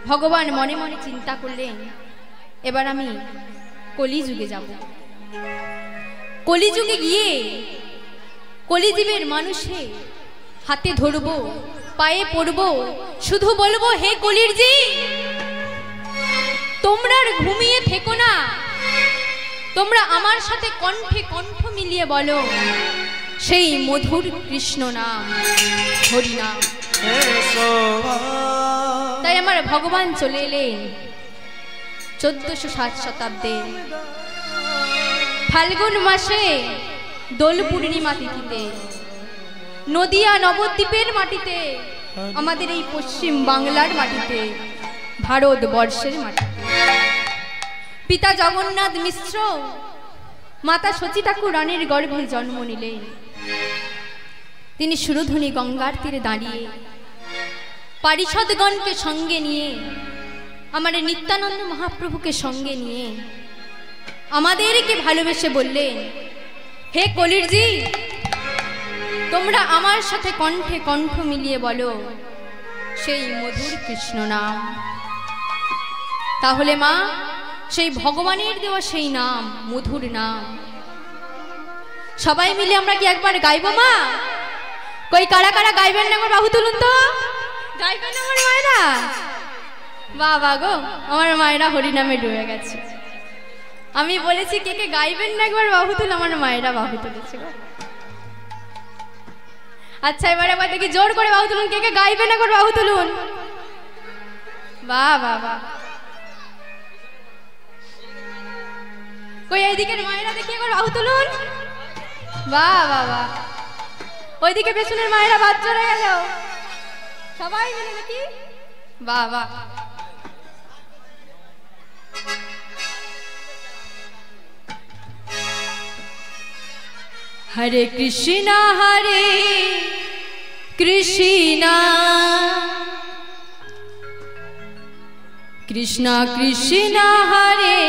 ভগবান মনে মনে চিন্তা করলেন, এবার আমি কলিযুগে যাব। কলিযুগে গিয়ে কলিজীবের মানুষে হাতে ধরব, পায়ে পড়ব, শুধু বলবো, হে কলিরজি, তোমরা আর ঘুমিয়ে থেকো না, তোমরা আমার সাথে কণ্ঠে কণ্ঠ মিলিয়ে বলো সেই মধুর কৃষ্ণ নাম, হরি নাম। তাই আমার ভগবান চলে এলেন 1407 শতাব্দে ফাল্গুন মাসে দোল পূর্ণিমা তিথিতে নদিয়া নবদ্বীপের মাটিতে, আমাদের এই পশ্চিম বাংলার মাটিতে, ভারতবর্ষের মাটিতে। পিতা জগন্নাথ মিশ্র মাতা সতী ঠাকুর রানীর গর্ভে জন্ম নিলেন। তিনি সুরধনী গঙ্গার তীরে দাঁড়িয়ে পারিষদগণকে সঙ্গে নিয়ে, আমার নিত্যানন্দ মহাপ্রভুকে সঙ্গে নিয়ে আমাদেরকে ভালোবেসে বললেন, হে কলিরজি, তোমরা আমার সাথে কণ্ঠে কণ্ঠ মিলিয়ে বলো সেই মধুর কৃষ্ণ নাম। তাহলে মা, সেই ভগবানের দেওয়া সেই নাম, মধুর নাম, সবাই মিলে আমরা কি একবার গাইবো মা? কই কারা কারা গাইবেন না, একবার বাহু তুলুন তো। গাইবেন না আমার মায়েরা? বাবা গো, আমার মায়েরা হরিনামে ডুবে গেছে। আমি বলেছি কে কে গাইবেন না, একবার বাহু তুল, আমার মায়েরা বাহু তুলেছে গো। আচ্ছা, এবার একবার দেখি জোর করে বাহু তুলুন, কে কে গাইবেন, একবার বাহু তুলুন। বাহ বাহ বাহ। কই এইদিকের মায়েরা দেখি একবার বাহু তুলুন। বাহ বাহ বাহ। ওইদিকে পেছনের মায়েরা বাদ চলে গেল, সবাই মিলে দেখি। বাহ বাহ। হরে কৃষ্ণ হরে কৃষ্ণ কৃষ্ণ কৃষ্ণ হরে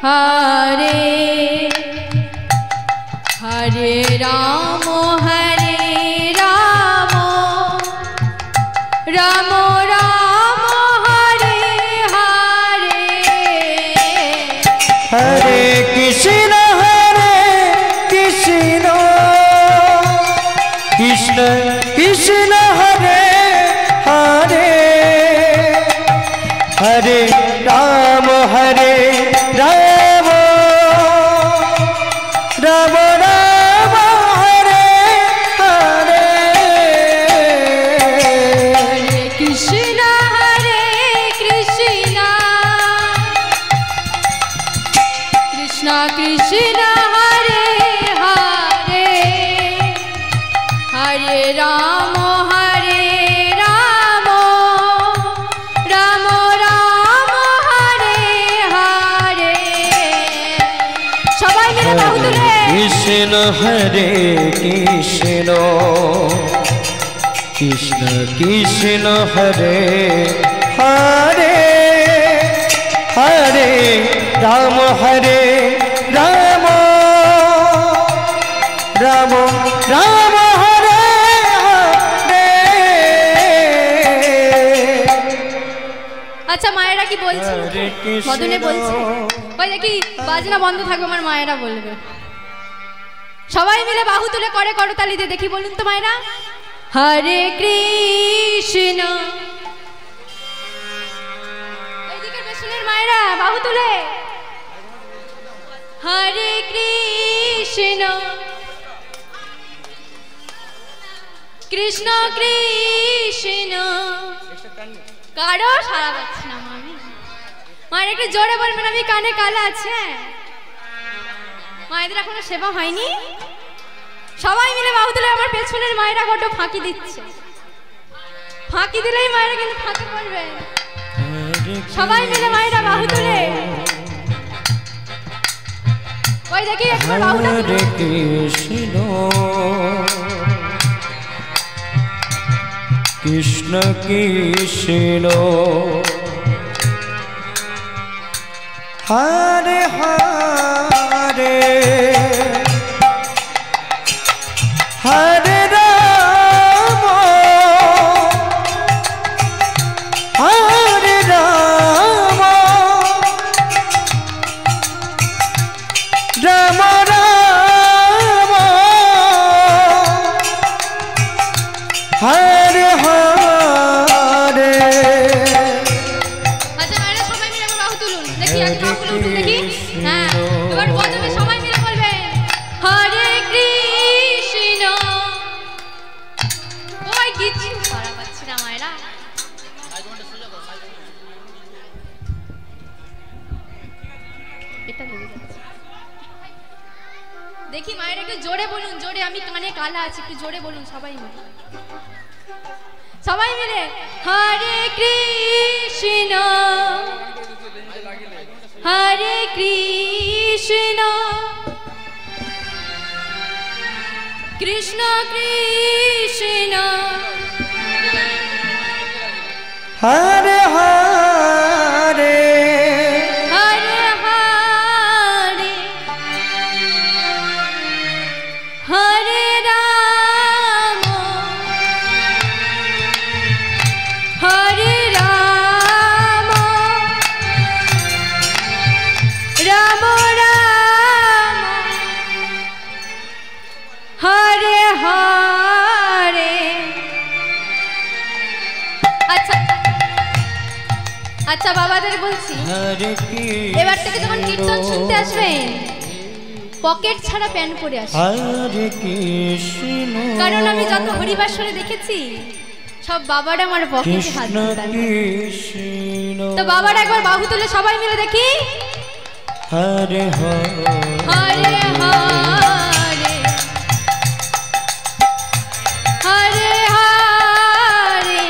হরে, হরে রাম হরে রাম, রাম রাম হরে হরে, হরে কৃষ্ণ কৃষ্ণ কৃষ্ণ কৃষ্ণ হরে হরে, হরে রাম রাম, রাম রাম হরে হরে, হরে কৃষ্ণ কৃষ্ণ কৃষ্ণ কৃষ্ণ হরে হরে, হরে রাম রাম, রাম রাম হরে হরে। সবাই মিলে বাহু তুলে। কৃষ্ণ হরে কৃষ্ণ কৃষ্ণ কৃষ্ণ হরে হরে, হরে রাম রাম, রাম রাম হরে হরে। আচ্ছা, মায়েরা কি বলছে? মদনে বলছে। ওই দেখি বাজনা বন্ধ থাকবে, আমার মায়েরা বলবে। সবাই মিলে বাহু তুলে করে করতালি দিয়ে দেখি, বলুন তো মায়েরা। হরে কৃষ্ণ, এইদিকে পেছনের মায়েরা বাহু তুলে। হরে কৃষ্ণ কৃষ্ণ কৃষ্ণ, কারো সারা পাচ্ছি না আমি। মায়ের একটু জোরে বলবেন, আমি কানে কালা আছে। মায়েদের এখনো সেবা হয়নি। সবাই মিলে বাহু তুলে। আমার পেছনের মায়েরা কত ফাঁকি দিচ্ছে, ফাঁকি দিলেই মায়েরা কিন্তু ফাঁকি পড়বে। সবাই মিলে মায়েরা বাহু তুলে। ওই দেখি একবার বাহুটা তুলে। কৃষ্ণ কৃষ্ণ কৃষ্ণ হরে হরে, হরে রাম হরে দেখি মায়ের একটু জোরে বলুন, জোরে, আমি কানে কালা আছি, একটু জোরে বলুন সবাই মিলে, সবাই মিলে। হরে কৃষ্ণ হরে কৃষ্ণ কৃষ্ণ কৃষ্ণ হরে হরে হরে হরে হরে রাম হরে রাম রাম রাম হরে হরে। আচ্ছা আচ্ছা বাবাদের বলছি, হরে কৃষ্ণ এবার থেকে যখন কীর্তন শুনতে আসবেন পকেট ছাড়া প্যান্ট পরে আসবেন, হরে কৃষ্ণ কারণ আমি যত হরিবাসরে দেখেছি সব বাবারা আমার পকেটে হাত কৃষ্ণ ঢোকান। কৃষ্ণ তো বাবারা একবার বাহু তুলে সবাই মিলে দেখি। হরে হরে হরে হরে হরে হরে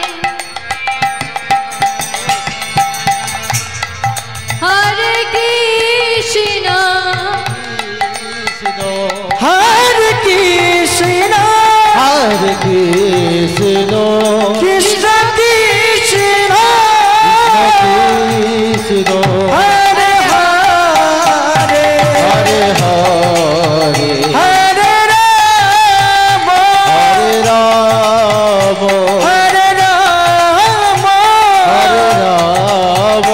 হরে কৃষ্ণ হরে কৃষ্ণ হরে কৃষ্ণ কৃষ্ণ কৃষ্ণ কৃষ্ণ হরে হরে হরে হরে হরে রাম হরে রাম হরে রাম হরে রাম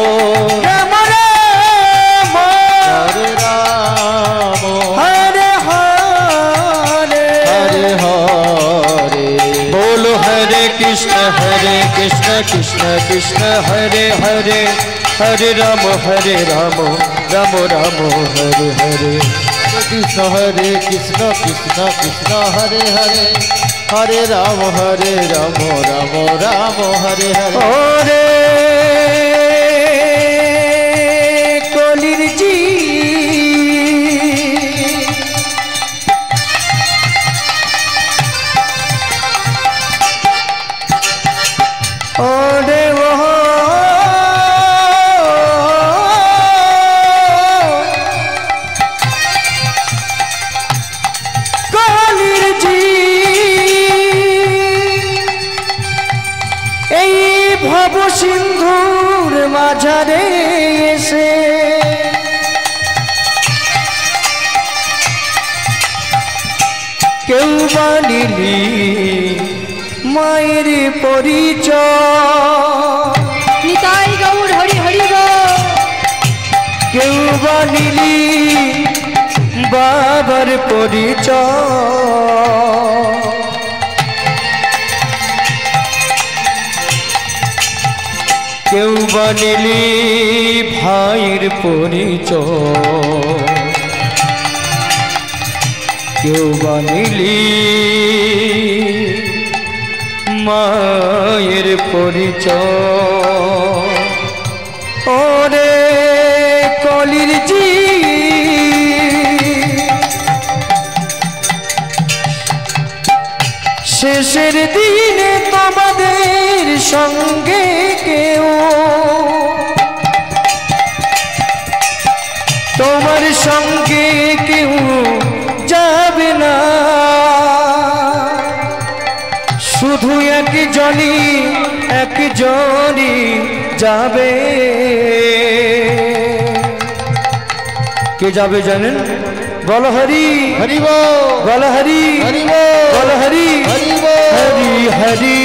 রাম রাম হরে রাম হরে হরে हरे हरे बोलो हरे कृष्ण कृष्ण कृष्ण हरे हरे हरे राम राम राम हरे हरे कृष्ण कृष्ण कृष्ण हरे हरे हरे राम राम राम हरे हरे ओरे कलिर जी ओरे वो कलिर जी এই ভব সিন্ধুর মাঝারে এসে কেউ বানিলি মায়ের পরিচয়, নিতাই গৌর হরি হরি গো, কেউ বানিলি বাবার পরিচয়, কেউ বানিলি ভাইয়ের পরিচয়, কেউ বানিলি মায়ের পরিচয়। ওরে কলির জি শেষের দিনে তোমাদের সঙ্গে কেউ তোমার সঙ্গে কেউ যাবে না, শুধু একজনই যাবে। কে যাবে জানেন? বল হরি हरि बोल বল হরি हरि बोल বল হরি हरि बोल হরি হরি